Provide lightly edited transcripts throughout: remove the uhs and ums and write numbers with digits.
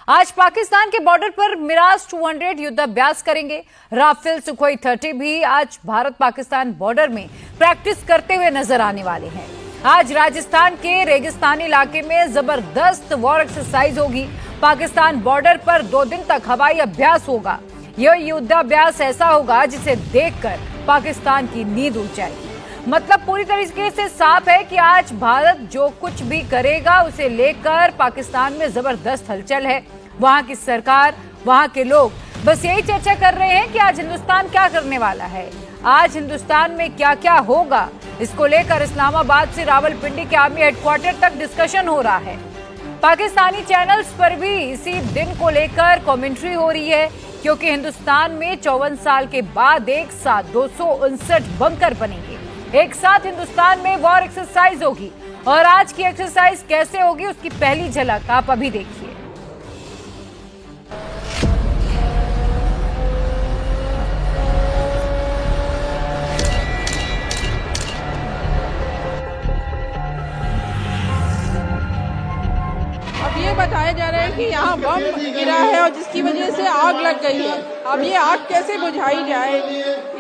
आज पाकिस्तान के बॉर्डर पर मिराज 200 युद्धाभ्यास करेंगे। राफेल सुखोई 30 भी आज भारत पाकिस्तान बॉर्डर में प्रैक्टिस करते हुए नजर आने वाले हैं। आज राजस्थान के रेगिस्तानी इलाके में जबरदस्त वॉर एक्सरसाइज होगी। पाकिस्तान बॉर्डर पर 2 दिन तक हवाई अभ्यास होगा। यह युद्धाभ्यास ऐसा होगा जिसे देखकर पाकिस्तान की नींद उड़ जाएगी। मतलब पूरी तरीके से साफ है कि आज भारत जो कुछ भी करेगा उसे लेकर पाकिस्तान में जबरदस्त हलचल है। वहां की सरकार, वहां के लोग बस यही चर्चा कर रहे हैं कि आज हिंदुस्तान क्या करने वाला है, आज हिंदुस्तान में क्या क्या होगा। इसको लेकर इस्लामाबाद से रावलपिंडी के आर्मी हेडक्वार्टर तक डिस्कशन हो रहा है। पाकिस्तानी चैनल्स पर भी इसी दिन को लेकर कमेंट्री हो रही है, क्योंकि हिंदुस्तान में 54 साल के बाद एक साथ 259 बंकर बनेंगे। एक साथ हिंदुस्तान में वॉर एक्सरसाइज होगी और आज की एक्सरसाइज कैसे होगी उसकी पहली झलक आप अभी देखिए। अब ये बताया जा रहा है कि यहाँ बम गिरा है और जिसकी वजह से आग लग गई है। अब ये आग कैसे बुझाई जाए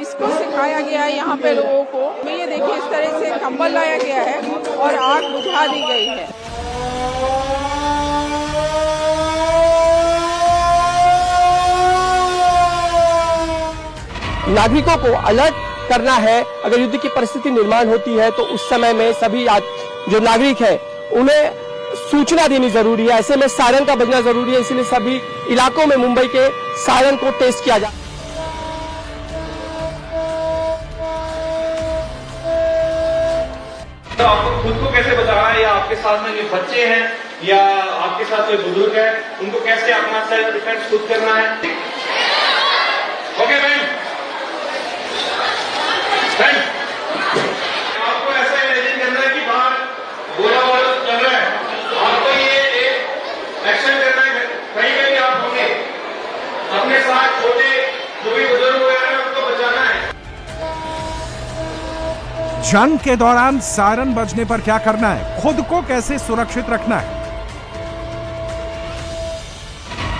इसको सिखाया गया है यहाँ पे लोगों को। ये देखिए, इस तरह से कंबल लाया गया है और आग बुझा दी गई है। नागरिकों को अलर्ट करना है। अगर युद्ध की परिस्थिति निर्माण होती है तो उस समय में सभी जो नागरिक हैं उन्हें सूचना देनी जरूरी है। ऐसे में सायरन का बजना जरूरी है, इसलिए सभी इलाकों में मुंबई के सायरन को टेस्ट किया जाए। तो आपको खुद को कैसे बचाना है, या आपके साथ में जो बच्चे हैं या आपके साथ जो बुजुर्ग है उनको कैसे अपना सेल्फ डिफेंस खुद करना है। ओके मैम, आपको ऐसा इमेजिन करना है कि बाहर गोला वोला चल रहा है, आपको ये एक एक्शन करना है। कहीं कहीं आप होंगे, अपने साथ छोटे जो भी बुजुर्ग वगैरह हैं उनको बचाना है। जंग के दौरान सायरन बजने पर क्या करना है, खुद को कैसे सुरक्षित रखना है,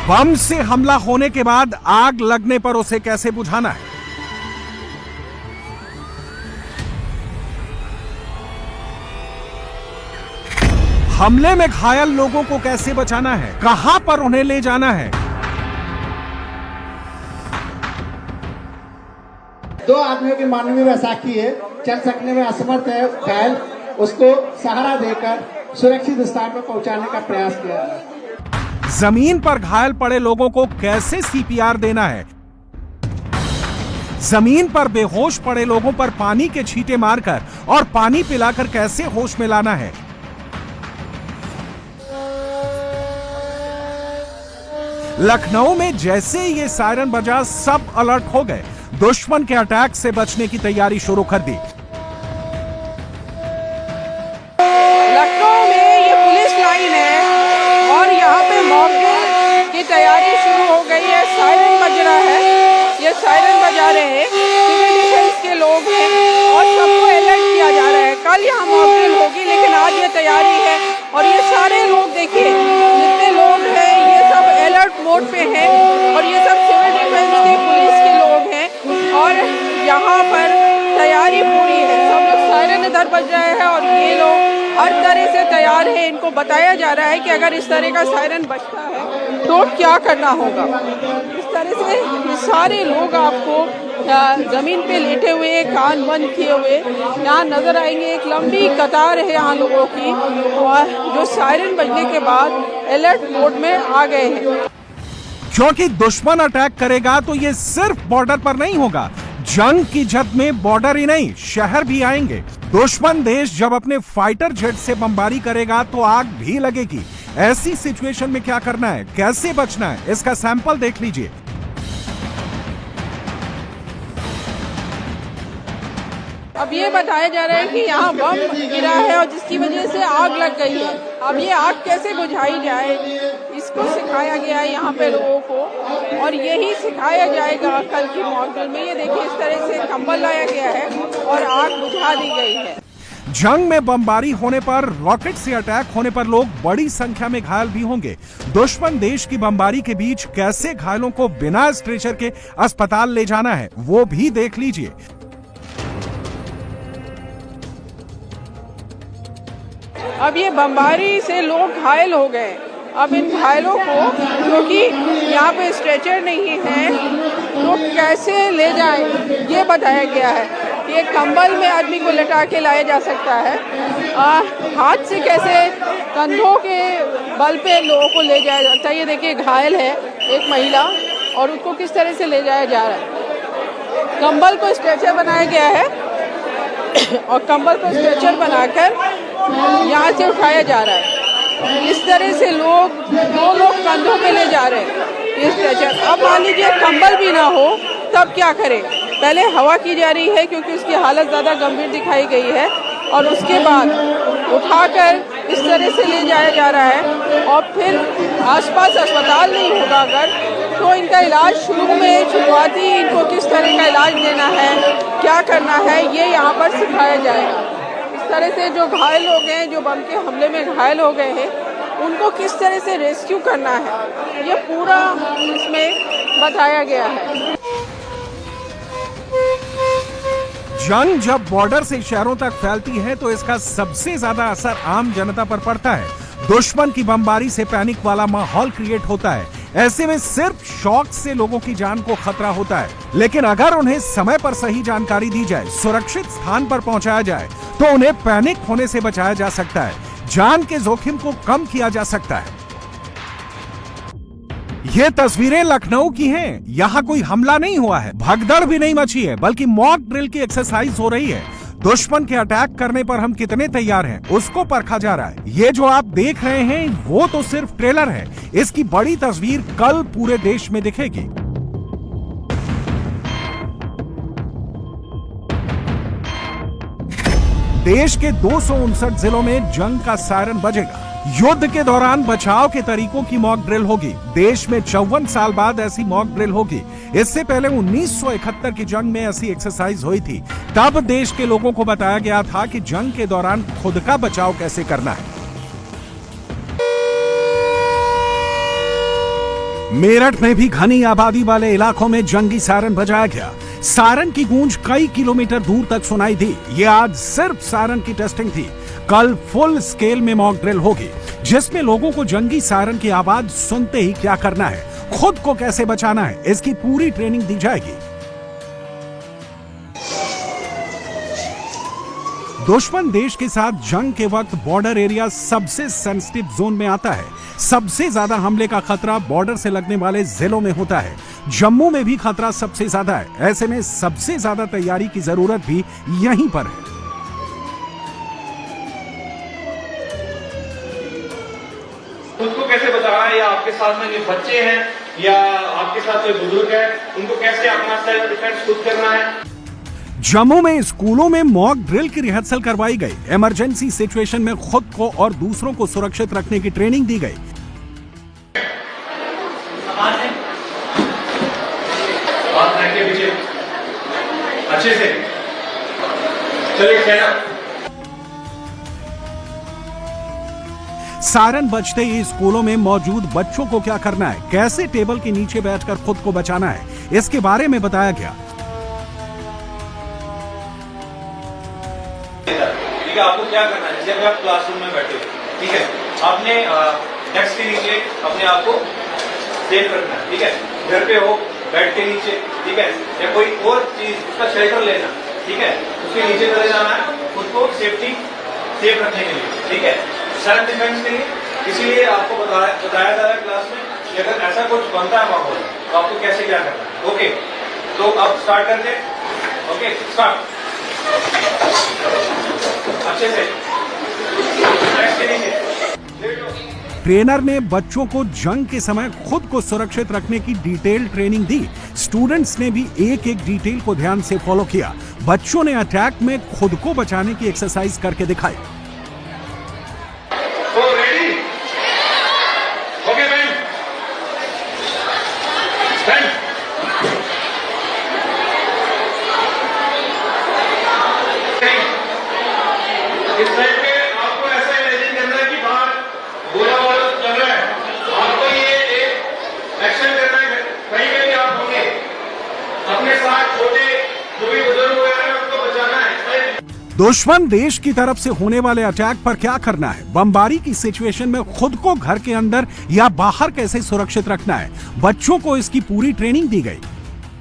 बम से हमला होने के बाद आग लगने पर उसे कैसे बुझाना है, हमले में घायल लोगों को कैसे बचाना है, कहां पर उन्हें ले जाना है। 2 आदमियों की मानवीय वैसाखी है, चल सकने में असमर्थ है घायल, उसको सहारा देकर सुरक्षित स्थान पर पहुंचाने का प्रयास किया है। जमीन पर घायल पड़े लोगों को कैसे सीपीआर देना है, जमीन पर बेहोश पड़े लोगों पर पानी के छींटे मारकर और पानी पिलाकर कैसे होश में लाना है। लखनऊ में जैसे ये सायरन बजा सब अलर्ट हो गए, दुश्मन के अटैक से बचने की तैयारी शुरू कर दी। लखनऊ में ये पुलिस लाइन है और यहाँ पे मॉकड्रिल की तैयारी शुरू हो गई है। सायरन बज रहा है, ये सायरन बजा रहे हैं, सिविल डिफेंस के लोग हैं और सबको अलर्ट किया जा रहा है। कल यहाँ मॉकड्रिल होगी लेकिन आज ये तैयारी है और ये सारे लोग देखिए, जितने लोग हैं ये सब अलर्ट मोड पे हैं और ये सब सिविल डिफेंस के, पुलिस के लोग हैं और यहाँ पर तैयारी पूरी है। सब लोग सायरन इधर बज रहे हैं और ये लोग हर तरह से तैयार है। इनको बताया जा रहा है कि अगर इस तरह का सायरन बजता है तो क्या करना होगा। इस तरह से ये सारे लोग आपको जमीन पे लेटे हुए, कान बंद किए हुए यहाँ नजर आएंगे। एक लंबी कतार है यहाँ लोगों की और जो सायरन बजने के बाद अलर्ट मोड में आ गए हैं। क्योंकि दुश्मन अटैक करेगा तो ये सिर्फ बॉर्डर पर नहीं होगा, जंग की जद में बॉर्डर ही नहीं शहर भी आएंगे। दुश्मन देश जब अपने फाइटर जेट से बमबारी करेगा तो आग भी लगेगी। ऐसी सिचुएशन में क्या करना है, कैसे बचना है, इसका सैंपल देख लीजिए। अब ये बताया जा रहा है कि यहाँ बम गिरा है और जिसकी वजह से आग लग गई है। अब ये आग कैसे बुझाई जाए इसको सिखाया गया है यहाँ पे लोगों को और यही सिखाया जाएगा कल की मॉकड्रिल में। ये देखिए, इस तरह से कंबल लाया गया है और आग बुझा दी गई है। जंग में बमबारी होने पर, रॉकेट से अटैक होने पर लोग बड़ी संख्या में घायल भी होंगे। दुश्मन देश की बमबारी के बीच कैसे घायलों को बिना स्ट्रेचर के अस्पताल ले जाना है वो भी देख लीजिए। अब ये बमबारी से लोग घायल हो गए। अब इन घायलों को, क्योंकि यहाँ पे स्ट्रेचर नहीं है, तो कैसे ले जाएं ये बताया गया है। ये कंबल में आदमी को लटा के लाया जा सकता है, हाथ से कैसे कंधों के बल पे लोगों को ले जाया जाता है। ये देखिए घायल है एक महिला और उसको किस तरह से ले जाया जा रहा है। कंबल को स्ट्रेचर बनाया गया है और कंबल को स्ट्रेचर बनाकर यहाँ से उठाया जा रहा है। इस तरह से दो लोग कंधों पे ले जा रहे हैं ये स्ट्रेचर। अब मान लीजिए कंबल भी ना हो तब क्या करें। पहले हवा की जा रही है क्योंकि उसकी हालत ज़्यादा गंभीर दिखाई गई है और उसके बाद उठाकर इस तरह से ले जाया जा रहा है और फिर आसपास अस्पताल नहीं होगा अगर तो इनका इलाज शुरुआती इनको किस तरह का इलाज देना है, क्या करना है, ये यहाँ पर सिखाया जाएगा। इस तरह से जो घायल लोग हैं, जो बम के हमले में घायल हो गए हैं, उनको किस तरह से रेस्क्यू करना है, ये पूरा इसमें बताया गया है। जंग जब बॉर्डर से शहरों तक फैलती है तो इसका सबसे ज्यादा असर आम जनता पर पड़ता है। दुश्मन की बमबारी से पैनिक वाला माहौल क्रिएट होता है। ऐसे में सिर्फ शॉक से लोगों की जान को खतरा होता है, लेकिन अगर उन्हें समय पर सही जानकारी दी जाए, सुरक्षित स्थान पर पहुंचाया जाए तो उन्हें पैनिक होने से बचाया जा सकता है, जान के जोखिम को कम किया जा सकता है। ये तस्वीरें लखनऊ की हैं। यहाँ कोई हमला नहीं हुआ है, भगदड़ भी नहीं मची है, बल्कि मॉक ड्रिल की एक्सरसाइज हो रही है। दुश्मन के अटैक करने पर हम कितने तैयार हैं उसको परखा जा रहा है। ये जो आप देख रहे हैं वो तो सिर्फ ट्रेलर है, इसकी बड़ी तस्वीर कल पूरे देश में दिखेगी। देश के 259 जिलों में जंग का सायरन बजेगा। युद्ध के दौरान बचाव के तरीकों की मॉक ड्रिल होगी। देश में 54 साल बाद ऐसी मॉक ड्रिल होगी। इससे पहले 1971 की जंग में ऐसी एक्सरसाइज हुई थी। तब देश के लोगों को बताया गया था कि जंग के दौरान खुद का बचाव कैसे करना है। मेरठ में भी घनी आबादी वाले इलाकों में जंगी सायरन बजाया गया। सायरन की गूंज कई किलोमीटर दूर तक सुनाई दी। ये आज सिर्फ सायरन की टेस्टिंग थी। कल फुल स्केल में मॉक ड्रिल होगी, जिसमें लोगों को जंगी सायरन की आवाज सुनते ही क्या करना है, खुद को कैसे बचाना है, इसकी पूरी ट्रेनिंग दी जाएगी। दुश्मन देश के साथ जंग के वक्त बॉर्डर एरिया सबसे सेंसिटिव जोन में आता है। सबसे ज्यादा हमले का खतरा बॉर्डर से लगने वाले जिलों में होता है। जम्मू में भी खतरा सबसे ज्यादा है। ऐसे में सबसे ज्यादा तैयारी की जरूरत भी यहीं पर है। खुद को कैसे बचाना है, या आपके साथ में जो बच्चे हैं या आपके साथ कोई बुजुर्ग है, उनको कैसे अपना सेल्फ डिफेंस खुद करना है। जम्मू में स्कूलों में मॉक ड्रिल की रिहर्सल करवाई गई। इमरजेंसी सिचुएशन में खुद को और दूसरों को सुरक्षित रखने की ट्रेनिंग दी गई। पीछे अच्छे से चलिए कहना। सायरन बजते ही स्कूलों में मौजूद बच्चों को क्या करना है, कैसे टेबल के नीचे बैठकर खुद को बचाना है, इसके बारे में बताया गया। ठीक है, आपको क्या करना है, जब आप क्लासरूम में बैठे हो, ठीक है, आपने डेस्क के नीचे अपने आप को सेफ रखना है। ठीक है, घर पे हो, बेड के नीचे, ठीक है, या कोई और चीज उसका शेल्टर लेना, ठीक है, उसके नीचे चले जाना है खुद को सेफ रखने के लिए। ठीक है, सेल्फ डिफेंस के लिए। इसीलिए आपको बताया जा रहा है क्लास में कि अगर ऐसा कुछ बनता है माहौल तो आपको कैसे क्या करना है। ओके, तो अब स्टार्ट करते हैं। Okay, start. अच्छे से ट्रेनर ने बच्चों को जंग के समय खुद को सुरक्षित रखने की डिटेल ट्रेनिंग दी। स्टूडेंट्स ने भी एक एक डिटेल को ध्यान से फॉलो किया। बच्चों ने अटैक में खुद को बचाने की एक्सरसाइज करके दिखाई। रेडी? Okay ma'am, stand. दुश्मन देश की तरफ से होने वाले अटैक पर क्या करना है, बमबारी की सिचुएशन में खुद को घर के अंदर या बाहर कैसे सुरक्षित रखना है, बच्चों को इसकी पूरी ट्रेनिंग दी गई।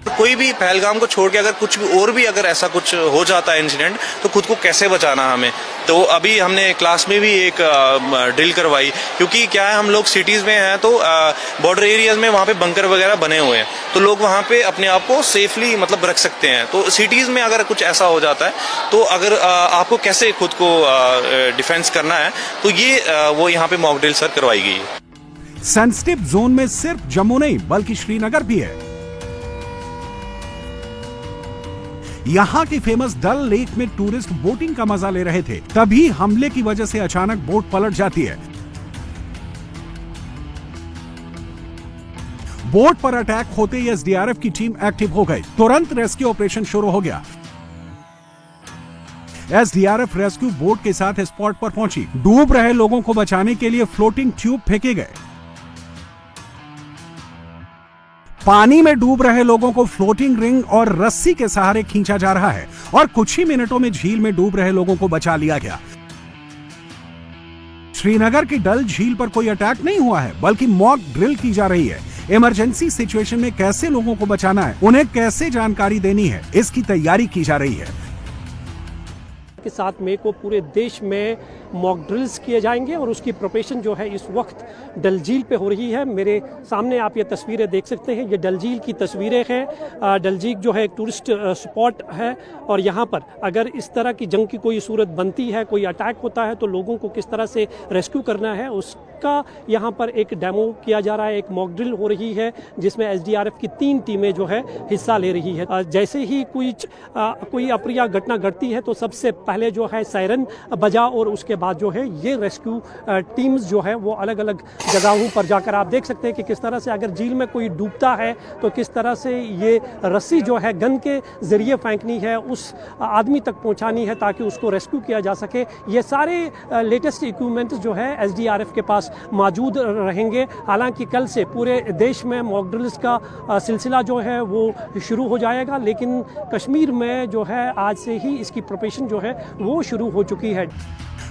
कोई भी पहलगाम को छोड़ के अगर कुछ भी और भी अगर ऐसा कुछ हो जाता है इंसिडेंट, तो खुद को कैसे बचाना हमें। तो अभी हमने क्लास में भी एक ड्रिल करवाई, क्योंकि क्या है हम लोग सिटीज में हैं तो बॉर्डर एरियाज में वहाँ पे बंकर वगैरह बने हुए हैं, तो लोग वहाँ पे अपने आप को सेफली मतलब रख सकते हैं। तो सिटीज में अगर कुछ ऐसा हो जाता है तो अगर आपको कैसे खुद को डिफेंस करना है, तो ये वो यहाँ पे मॉक ड्रिल सर करवाई गई है। सेंसिटिव जोन में सिर्फ जम्मू नहीं बल्कि श्रीनगर भी है। यहाँ की फेमस डल लेक में टूरिस्ट बोटिंग का मजा ले रहे थे, तभी हमले की वजह से अचानक बोट पलट जाती है। बोट पर अटैक होते ही एसडीआरएफ की टीम एक्टिव हो गई, तुरंत रेस्क्यू ऑपरेशन शुरू हो गया। एसडीआरएफ रेस्क्यू बोट के साथ स्पॉट पर पहुंची, डूब रहे लोगों को बचाने के लिए फ्लोटिंग ट्यूब फेंके गए। पानी में डूब रहे लोगों को फ्लोटिंग रिंग और रस्सी के सहारे खींचा जा रहा है और कुछ ही मिनटों में झील में डूब रहे लोगों को बचा लिया गया। श्रीनगर की डल झील पर कोई अटैक नहीं हुआ है, बल्कि मॉक ड्रिल की जा रही है। इमरजेंसी सिचुएशन में कैसे लोगों को बचाना है, उन्हें कैसे जानकारी देनी है, इसकी तैयारी की जा रही है। के 7 मई को पूरे देश में मॉक ड्रिल्स किए जाएंगे और उसकी प्रिपरेशन जो है इस वक्त डल झील पे हो रही है। मेरे सामने आप ये तस्वीरें देख सकते हैं, ये डल झील की तस्वीरें हैं। डल झील जो है एक टूरिस्ट स्पॉट है और यहाँ पर अगर इस तरह की जंग की कोई सूरत बनती है, कोई अटैक होता है, तो लोगों को किस तरह से रेस्क्यू करना है उसका यहाँ पर एक डेमो किया जा रहा है। एक मॉक ड्रिल हो रही है जिसमें एसडीआरएफ की 3 टीमें जो है हिस्सा ले रही है। जैसे ही कोई अप्रिय घटना घटती है तो सबसे पहले जो है सायरन बजा और उसके बाद जो है ये रेस्क्यू टीम्स जो है वो अलग अलग जगहों पर जाकर आप देख सकते हैं कि किस तरह से अगर झील में कोई डूबता है तो किस तरह से ये रस्सी जो है गन के जरिए फेंकनी है, उस आदमी तक पहुंचानी है ताकि उसको रेस्क्यू किया जा सके। ये सारे लेटेस्ट इक्विपमेंट्स जो है एसडीआरएफ के पास मौजूद रहेंगे। हालांकि कल से पूरे देश में मॉक ड्रिल्स का सिलसिला जो है वो शुरू हो जाएगा, लेकिन कश्मीर में जो है आज से ही इसकी प्रिपरेशन जो है वो शुरू हो चुकी है।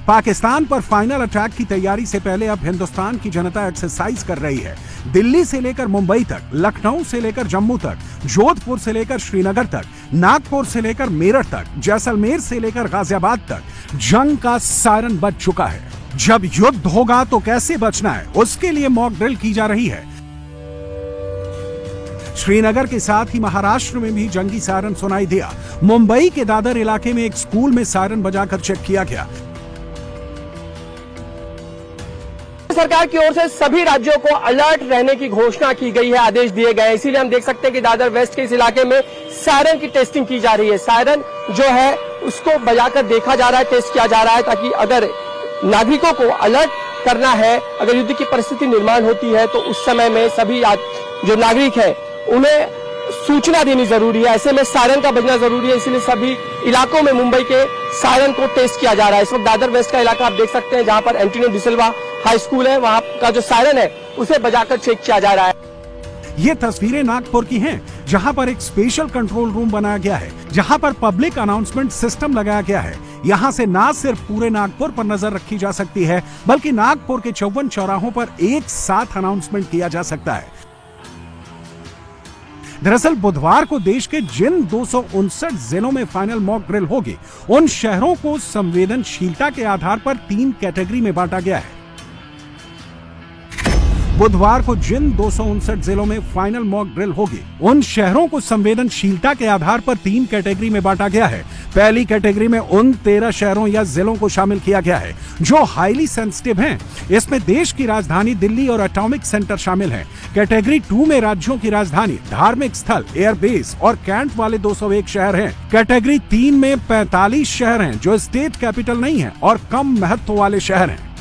पाकिस्तान पर फाइनल अटैक की तैयारी से पहले अब हिंदुस्तान की जनता एक्सरसाइज कर रही है। दिल्ली से लेकर मुंबई तक, लखनऊ से लेकर जम्मू तक, जोधपुर से लेकर श्रीनगर तक, नागपुर से लेकर मेरठ तक, जैसलमेर से लेकर गाजियाबाद तक जंग का सायरन बज चुका है। जब युद्ध होगा तो कैसे बचना है, उसके लिए मॉक ड्रिल की जा रही है। श्रीनगर के साथ ही महाराष्ट्र में भी जंगी सायरन सुनाई दिया। मुंबई के दादर इलाके में एक स्कूल में सायरन बजाकर चेक किया गया। सरकार की ओर से सभी राज्यों को अलर्ट रहने की घोषणा की गई है, आदेश दिए गए हैं। इसीलिए हम देख सकते हैं कि दादर वेस्ट के इस इलाके में सायरन की टेस्टिंग की जा रही है। सायरन जो है उसको बजाकर देखा जा रहा है, टेस्ट किया जा रहा है, ताकि अगर नागरिकों को अलर्ट करना है, अगर युद्ध की परिस्थिति निर्माण होती है तो उस समय में सभी जो नागरिक हैं उन्हें सूचना देनी जरूरी है। ऐसे में सायरन का बजना जरूरी है, इसलिए सभी इलाकों में मुंबई के सायरन को टेस्ट किया जा रहा है। इस वक्त दादर वेस्ट का इलाका आप देख सकते हैं, जहां पर एंटोनियो डिसिल्वा हाई स्कूल है, वहां का जो सायरन है उसे बजाकर चेक किया जा रहा है। ये तस्वीरें नागपुर की हैं, जहां पर एक स्पेशल कंट्रोल रूम बनाया गया है, जहां पर पब्लिक अनाउंसमेंट सिस्टम लगाया गया है। यहां से न सिर्फ पूरे नागपुर पर नजर रखी जा सकती है, बल्कि नागपुर के 54 चौराहों पर एक साथ अनाउंसमेंट किया जा सकता है। दरअसल बुधवार को देश के जिन 259 जिलों में फाइनल मॉक ड्रिल होगी, उन शहरों को संवेदनशीलता के आधार पर 3 कैटेगरी में बांटा गया है। बुधवार को जिन 259 जिलों में फाइनल मॉक ड्रिल होगी, उन शहरों को संवेदनशीलता के आधार पर 3 कैटेगरी में बांटा गया है। पहली कैटेगरी में उन 13 शहरों या जिलों को शामिल किया गया है जो हाईली सेंसिटिव हैं। इसमें देश की राजधानी दिल्ली और एटॉमिक सेंटर शामिल हैं। कैटेगरी 2 में राज्यों की राजधानी, धार्मिक स्थल, एयरबेस और कैंट वाले 201 शहर हैं। कैटेगरी 3 में 45 शहर हैं जो स्टेट कैपिटल नहीं है और कम महत्व वाले शहर हैं।